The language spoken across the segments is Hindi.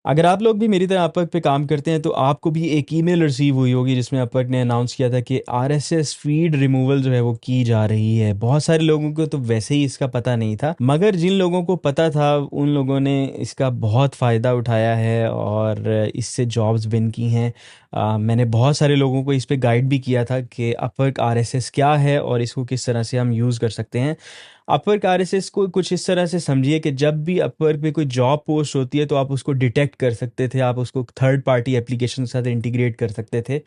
अगर आप लोग भी मेरी तरह अपवर्क पे काम करते हैं तो आपको भी एक ईमेल रिसीव हुई होगी जिसमें अपवर्क ने अनाउंस किया था कि आरएसएस फीड रिमूवल जो है वो की जा रही है। बहुत सारे लोगों को तो वैसे ही इसका पता नहीं था, मगर जिन लोगों को पता था उन लोगों ने इसका बहुत फ़ायदा उठाया है और इससे जॉब्स विन की हैं। मैंने बहुत सारे लोगों को इस पे गाइड भी किया था कि अपवर्क आरएसएस क्या है और इसको किस तरह से हम यूज़ कर सकते हैं। अपवर्क आरएसएस को कुछ इस तरह से समझिए कि जब भी अपवर्क पे कोई जॉब पोस्ट होती है तो आप उसको डिटेक्ट कर सकते थे, आप उसको थर्ड पार्टी एप्लीकेशन के साथ इंटीग्रेट कर सकते थे।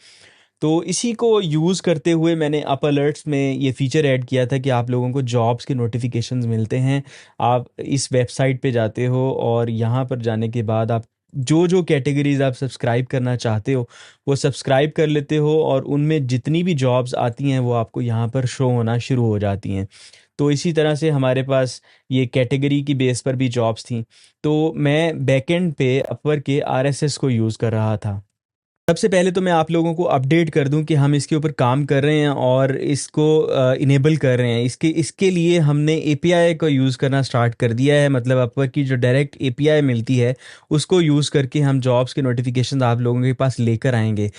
तो इसी को यूज़ करते हुए मैंने अप अलर्ट्स में ये फ़ीचर ऐड किया था कि आप लोगों को जॉब्स के नोटिफिकेशंस मिलते हैं। आप इस वेबसाइट पे जाते हो और यहाँ पर जाने के बाद आप जो जो कैटेगरीज आप सब्सक्राइब करना चाहते हो वो सब्सक्राइब कर लेते हो और उनमें जितनी भी जॉब्स आती हैं वो आपको यहाँ पर शो होना शुरू हो जाती हैं। तो इसी तरह से हमारे पास ये कैटेगरी की बेस पर भी जॉब्स थी। तो मैं बैकएंड पे अपवर्क के आरएसएस को यूज़ कर रहा था। सबसे पहले तो मैं आप लोगों को अपडेट कर दूं कि हम इसके ऊपर काम कर रहे हैं और इसको इनेबल कर रहे हैं। इसके इसके लिए हमने एपीआई को यूज़ करना स्टार्ट कर दिया है। मतलब अपवर्क की जो डायरेक्ट एपीआई मिलती है उसको यूज़ करके हम जॉब्स के नोटिफिकेशन आप लोगों के पास लेकर आएंगे।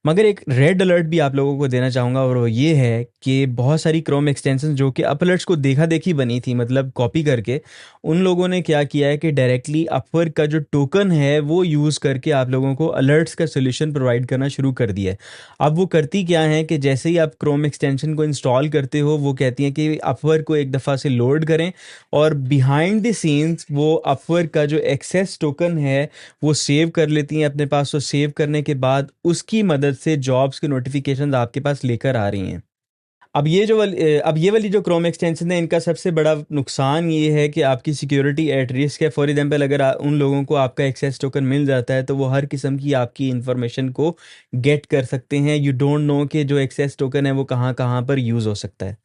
मगर एक रेड अलर्ट भी आप लोगों को देना चाहूँगा और वो ये है कि बहुत सारी क्रोम एक्सटेंशन जो कि अप अलर्ट्स को देखा देखी बनी थी, मतलब कॉपी करके, उन लोगों ने क्या किया है कि डायरेक्टली अपवर्क का जो टोकन है वो यूज़ करके आप लोगों को अलर्ट्स का सोल्यूशन प्रोवाइड करना शुरू कर दिया है। अब वो करती क्या है कि जैसे ही आप क्रोम एक्सटेंशन को इंस्टॉल करते हो वो कहती हैं कि अपवर्क को एक दफ़ा से लोड करें और बिहाइंड द सीन्स वो अपवर्क का जो एक्सेस टोकन है वो सेव कर लेती हैं अपने पास। तो सेव करने के बाद उसकी मदद से जॉब्स के नोटिफिकेशंस आपके पास लेकर आ रही हैं। अब ये वाली जो क्रोम एक्सटेंशन है इनका सबसे बड़ा नुकसान ये है कि आपकी सिक्योरिटी एट रिस्क है। फॉर एग्जांपल अगर उन लोगों को आपका एक्सेस टोकन मिल जाता है तो वो हर किस्म की आपकी इंफॉर्मेशन को गेट कर सकते हैं। यू डोंट नो कि जो एक्सेस टोकन है वो कहाँ कहाँ पर यूज़ हो सकता है।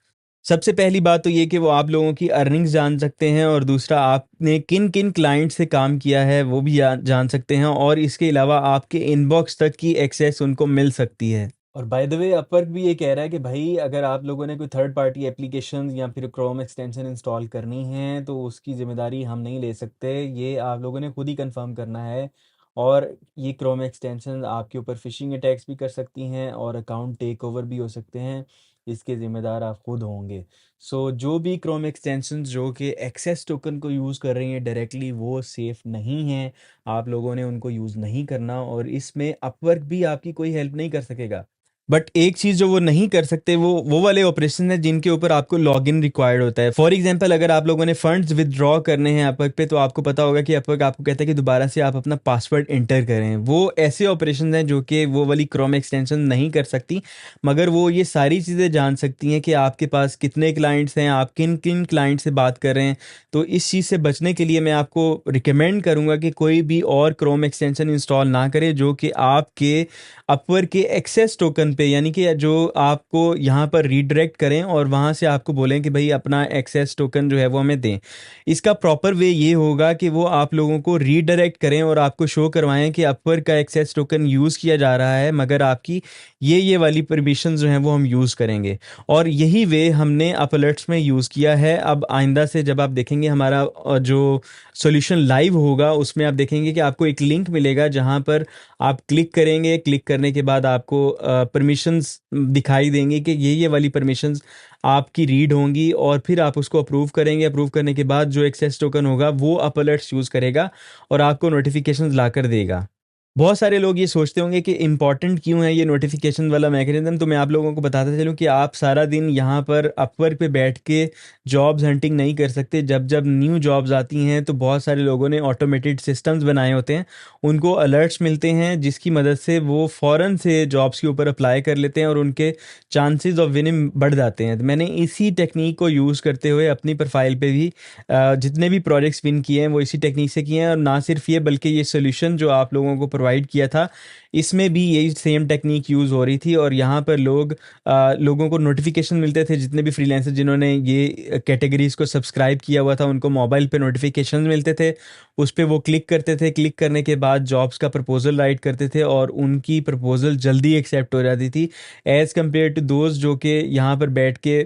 सबसे पहली बात तो ये कि वो आप लोगों की अर्निंग्स जान सकते हैं और दूसरा आपने किन किन क्लाइंट से काम किया है वो भी जान सकते हैं और इसके अलावा आपके इनबॉक्स तक की एक्सेस उनको मिल सकती है। और बाय द वे अपवर्क भी ये कह रहा है कि भाई अगर आप लोगों ने कोई थर्ड पार्टी एप्लीकेशन या फिर क्रोम एक्सटेंशन इंस्टॉल करनी है तो उसकी ज़िम्मेदारी हम नहीं ले सकते, ये आप लोगों ने खुद ही कंफर्म करना है। और ये क्रोम एक्सटेंशन आपके ऊपर फिशिंग अटैक्स भी कर सकती हैं और अकाउंट टेक ओवर भी हो सकते हैं। इसके ज़िम्मेदार आप खुद होंगे। सो जो भी क्रोम एक्सटेंशंस जो कि एक्सेस टोकन को यूज़ कर रही हैं डायरेक्टली वो सेफ़ नहीं हैं। आप लोगों ने उनको यूज़ नहीं करना और इसमें अपवर्क भी आपकी कोई हेल्प नहीं कर सकेगा। बट एक चीज़ जो वो नहीं कर सकते वो वाले ऑपरेशन है जिनके ऊपर आपको लॉगिन रिक्वायर्ड होता है। फॉर एग्जांपल अगर आप लोगों ने फंड्स विदड्रॉ करने हैं अपवर्क पे तो आपको पता होगा कि अपवर्क आपको कहता है कि दोबारा से आप अपना पासवर्ड इंटर करें। वो ऐसे ऑपरेशन हैं जो कि वो वाली क्रोम एक्सटेंशन नहीं कर सकती, मगर वो ये सारी चीज़ें जान सकती हैं कि आपके पास कितने क्लाइंट्स हैं, आप किन किन क्लाइंट से बात कर रहे हैं। तो इस चीज़ से बचने के लिए मैं आपको रिकमेंड करूँगा कि कोई भी और क्रोम एक्सटेंशन इंस्टॉल ना करें जो कि आपके अपवर्क के एक्सेस टोकन पे, यानी कि जो आपको यहाँ पर रीडायरेक्ट करें और वहाँ से आपको बोलें कि भाई अपना एक्सेस टोकन जो है वो हमें दें। इसका प्रॉपर वे ये होगा कि वो आप लोगों को रीडायरेक्ट करें और आपको शो करवाएं कि अपवर्क का एक्सेस टोकन यूज़ किया जा रहा है, मगर आपकी ये वाली परमिशन जो हैं वो हम यूज़ करेंगे। और यही वे हमने अप अलर्ट्स में यूज़ किया है। अब आइंदा से जब आप देखेंगे हमारा जो सॉल्यूशन लाइव होगा उसमें आप देखेंगे कि आपको एक लिंक मिलेगा जहाँ पर आप क्लिक करेंगे। क्लिक करने के बाद आपको परमिशंस दिखाई देंगी कि ये वाली परमिशंस आपकी रीड होंगी और फिर आप उसको अप्रूव करेंगे। अप्रूव करने के बाद जो एक्सेस टोकन होगा वो अप अलर्ट्स यूज़ करेगा और आपको नोटिफिकेशंस लाकर देगा। बहुत सारे लोग ये सोचते होंगे कि इम्पॉर्टेंट क्यों है ये नोटिफिकेशन वाला मैकेनिज्म। तो मैं आप लोगों को बताता चलूँ कि आप सारा दिन यहाँ पर अपवर्क पे बैठ के जॉब्स हंटिंग नहीं कर सकते। जब जब न्यू जॉब्स आती हैं तो बहुत सारे लोगों ने ऑटोमेटेड सिस्टम्स बनाए होते हैं, उनको अलर्ट्स मिलते हैं जिसकी मदद से वो फ़ौरन से जॉब्स के ऊपर अप्लाई कर लेते हैं और उनके चांसेस ऑफ विनिंग बढ़ जाते हैं। तो मैंने इसी टेक्निक को यूज़ करते हुए अपनी प्रोफाइल पे भी जितने भी प्रोजेक्ट्स विन किए हैं वो इसी टेक्निक से किए हैं। और ना सिर्फ ये बल्कि ये सोल्यूशन जो आप लोगों को प्रोवाइड किया था इसमें भी यही सेम टेक्निक यूज़ हो रही थी। और यहाँ पर लोगों को नोटिफिकेशन मिलते थे, जितने भी फ्रीलांसर जिन्होंने ये कैटेगरीज को सब्सक्राइब किया हुआ था उनको मोबाइल पे नोटिफिकेशन मिलते थे। उस पर वो क्लिक करते थे, क्लिक करने के बाद जॉब्स का प्रपोजल राइट करते थे और उनकी प्रपोजल जल्दी एक्सेप्ट हो जाती थी एज़ कम्पेयर टू दोज जो कि यहाँ पर बैठ के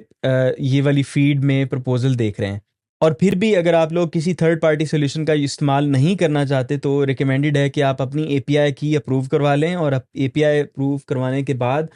ये वाली फीड में प्रपोजल देख रहे हैं। और फिर भी अगर आप लोग किसी थर्ड पार्टी सोल्यूशन का इस्तेमाल नहीं करना चाहते तो रिकमेंडेड है कि आप अपनी एपीआई की अप्रूव करवा लें, और एपीआई अप्रूव करवाने के बाद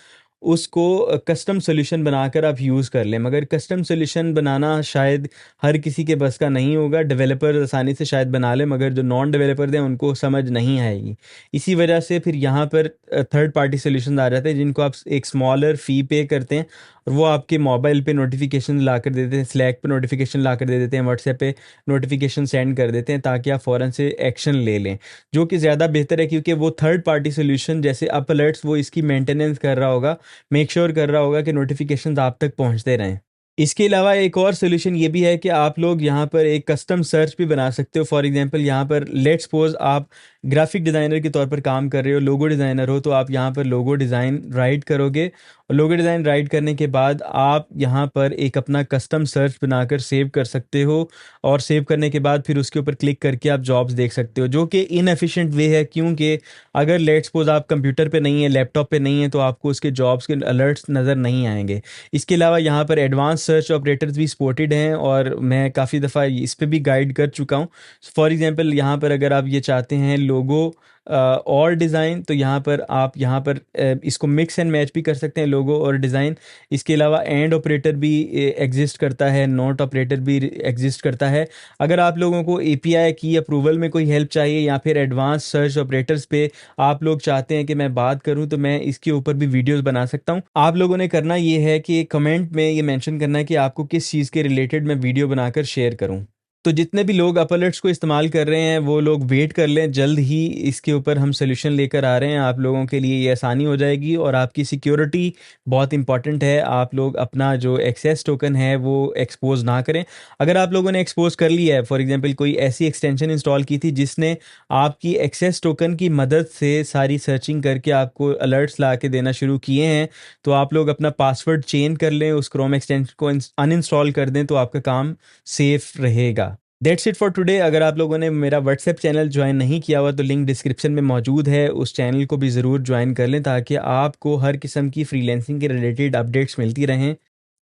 उसको कस्टम सोल्यूशन बनाकर आप यूज़ कर लें। मगर कस्टम सोल्यूशन बनाना शायद हर किसी के बस का नहीं होगा। डेवलपर आसानी से शायद बना ले, मगर जो नॉन डेवलपर हैं उनको समझ नहीं आएगी। इसी वजह से फिर यहाँ पर थर्ड पार्टी सोल्यूशन आ जाते हैं जिनको आप एक स्मॉलर फ़ी पे करते हैं, और वो आपके मोबाइल पे नोटिफिकेशन ला कर देते हैं, स्लैक पे नोटिफिकेशन ला कर दे देते हैं, व्हाट्सएप पे नोटिफिकेशन सेंड कर देते हैं, ताकि आप फ़ौरन से एक्शन ले लें, जो कि ज़्यादा बेहतर है। क्योंकि वो थर्ड पार्टी सोल्यूशन जैसे अप अलर्ट्स वो इसकी मेंटेनेंस कर रहा होगा, मेक श्योर कर रहा होगा कि नोटिफिकेशन आप तक पहुंचते रहें। इसके अलावा एक और सोल्यूशन ये भी है कि आप लोग यहाँ पर एक कस्टम सर्च भी बना सकते हो। फॉर एग्जांपल यहाँ पर लेट्स सपोज आप ग्राफिक डिज़ाइनर के तौर पर काम कर रहे हो, लोगो डिज़ाइनर हो, तो आप यहाँ पर लोगो डिज़ाइन राइट करोगे, और लोगो डिज़ाइन राइट करने के बाद आप यहाँ पर एक अपना कस्टम सर्च बनाकर सेव कर सकते हो, और सेव करने के बाद फिर उसके ऊपर क्लिक करके आप जॉब्स देख सकते हो, जो कि इनएफिशिएंट वे है। क्योंकि अगर लेट्स सपोज आप कंप्यूटर पे नहीं है, लैपटॉप पे नहीं है, तो आपको उसके जॉब्स के अलर्ट्स नज़र नहीं आएंगे। इसके अलावा यहाँ पर एडवांस सर्च ऑपरेटर्स भी सपोर्टेड हैं, और मैं काफ़ी दफ़ा इस पे भी गाइड कर चुका हूँ। फॉर एग्जांपल यहाँ पर अगर आप ये चाहते हैं लोगो और डिज़ाइन, तो यहाँ पर आप यहाँ पर इसको मिक्स एंड मैच भी कर सकते हैं, लोगो और डिज़ाइन। इसके अलावा एंड ऑपरेटर भी एग्जिस्ट करता है, नोट ऑपरेटर भी एग्जिस्ट करता है। अगर आप लोगों को एपीआई की अप्रूवल में कोई हेल्प चाहिए, या फिर एडवांस सर्च ऑपरेटर्स पे आप लोग चाहते हैं कि मैं बात करूं, तो मैं इसके ऊपर भी वीडियोस बना सकता हूं। आप लोगों ने करना ये है कि कमेंट में ये मेंशन करना है कि आपको किस चीज़ के रिलेटेड मैं वीडियो बनाकर शेयर करूं। तो जितने भी लोग अप अलर्ट्स को इस्तेमाल कर रहे हैं वो लोग वेट कर लें, जल्द ही इसके ऊपर हम सोल्यूशन लेकर आ रहे हैं। आप लोगों के लिए ये आसानी हो जाएगी, और आपकी सिक्योरिटी बहुत इंपॉर्टेंट है। आप लोग अपना जो एक्सेस टोकन है वो एक्सपोज ना करें। अगर आप लोगों ने एक्सपोज कर लिया है, फॉर एग्जांपल कोई ऐसी एक्सटेंशन इंस्टॉल की थी जिसने आपकी एक्सेस टोकन की मदद से सारी सर्चिंग करके आपको अलर्ट्स ला के देना शुरू किए हैं, तो आप लोग अपना पासवर्ड चेंज कर लें, उस क्रोम एक्सटेंशन को अनइंस्टॉल कर दें, तो आपका काम सेफ रहेगा। That's it for today. अगर आप लोगों ने मेरा व्हाट्सएप चैनल ज्वाइन नहीं किया हुआ तो लिंक डिस्क्रिप्शन में मौजूद है, उस चैनल को भी ज़रूर ज्वाइन कर लें, ताकि आपको हर किस्म की फ्रीलैंसिंग के रिलेटेड अपडेट्स मिलती रहें।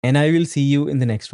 And I will see you in the next one.